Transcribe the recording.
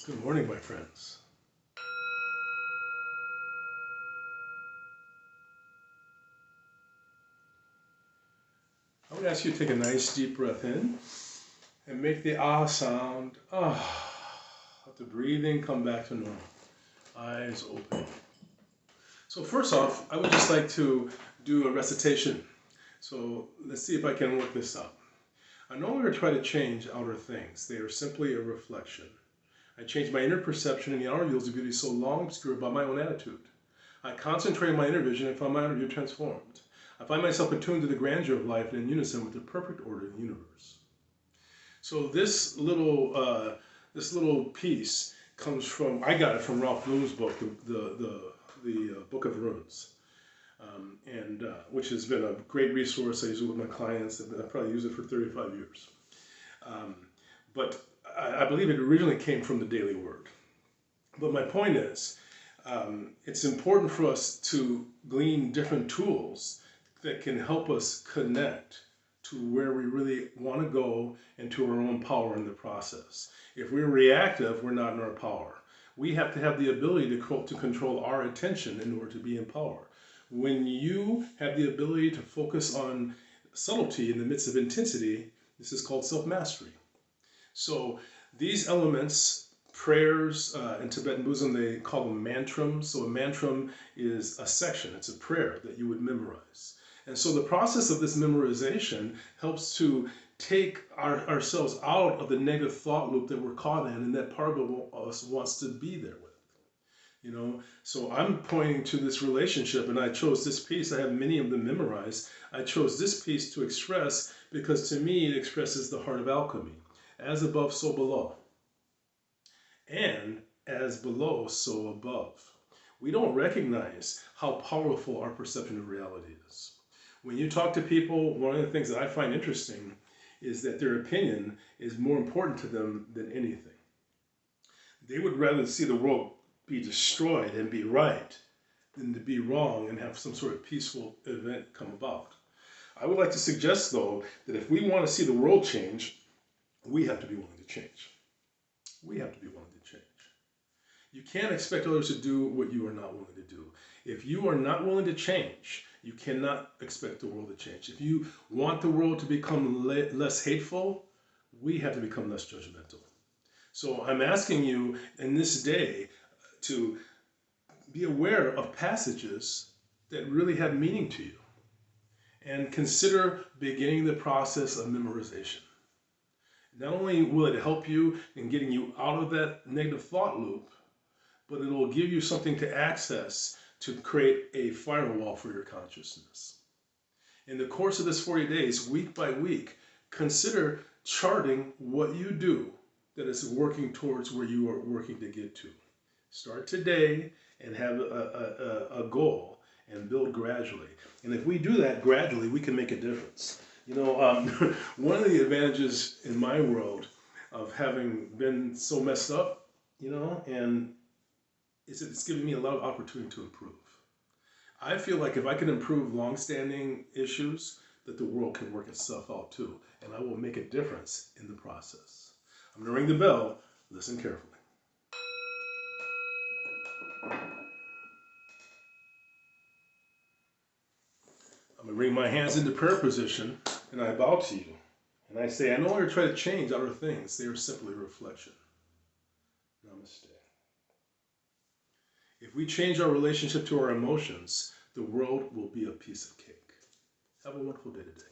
Good morning, my friends. I would ask you to take a nice deep breath in and make the ah sound. Ah. Let the breathing come back to normal. Eyes open. So first off, I would just like to do a recitation. So let's see if I can work this out. I no longer try to change outer things. They are simply a reflection. I change my inner perception and the outer reveals the beauty so long obscured by my own attitude. I concentrate on my inner vision and find my outer view transformed. I find myself attuned to the grandeur of life and in unison with the perfect order of the universe. So this little piece comes from, I got it from Ralph Bloom's book, the Book of Runes, and which has been a great resource. I use it with my clients, and I probably use it for 35 years. Um, but I believe it originally came from the Daily Word. But my point is, it's important for us to glean different tools that can help us connect to where we really want to go and to our own power in the process. If we're reactive, we're not in our power. We have to have the ability to control our attention in order to be in power. When you have the ability to focus on subtlety in the midst of intensity, this is called self-mastery. So these elements, prayers, in Tibetan Buddhism, they call them mantrams. So a mantram is a section, it's a prayer that you would memorize. And so the process of this memorization helps to take ourselves out of the negative thought loop that we're caught in and that part of us wants to be there with. So I'm pointing to this relationship, and I chose this piece. I have many of them memorized. I chose this piece to express because to me it expresses the heart of alchemy. As above, so below. And as below, so above. We don't recognize how powerful our perception of reality is. When you talk to people, one of the things that I find interesting is that their opinion is more important to them than anything. They would rather see the world be destroyed and be right than to be wrong and have some sort of peaceful event come about. I would like to suggest, though, that if we want to see the world change, we have to be willing to change. We have to be willing to change. You can't expect others to do what you are not willing to do. If you are not willing to change, you cannot expect the world to change. If you want the world to become less hateful, we have to become less judgmental. So I'm asking you in this day to be aware of passages that really have meaning to you and consider beginning the process of memorization. Not only will it help you in getting you out of that negative thought loop, but it will give you something to access to create a firewall for your consciousness. In the course of this 40 days, week by week, consider charting what you do that is working towards where you are working to get to. Start today and have a goal and build gradually. And if we do that gradually, we can make a difference. One of the advantages in my world of having been so messed up, and is that it's given me a lot of opportunity to improve. I feel like if I can improve long-standing issues, that the world can work itself out too, and I will make a difference in the process. I'm going to ring the bell. Listen carefully. I'm going to bring my hands into prayer position, and I bow to you. And I say, I no longer try to change outer things. They are simply a reflection. Namaste. If we change our relationship to our emotions, the world will be a piece of cake. Have a wonderful day today.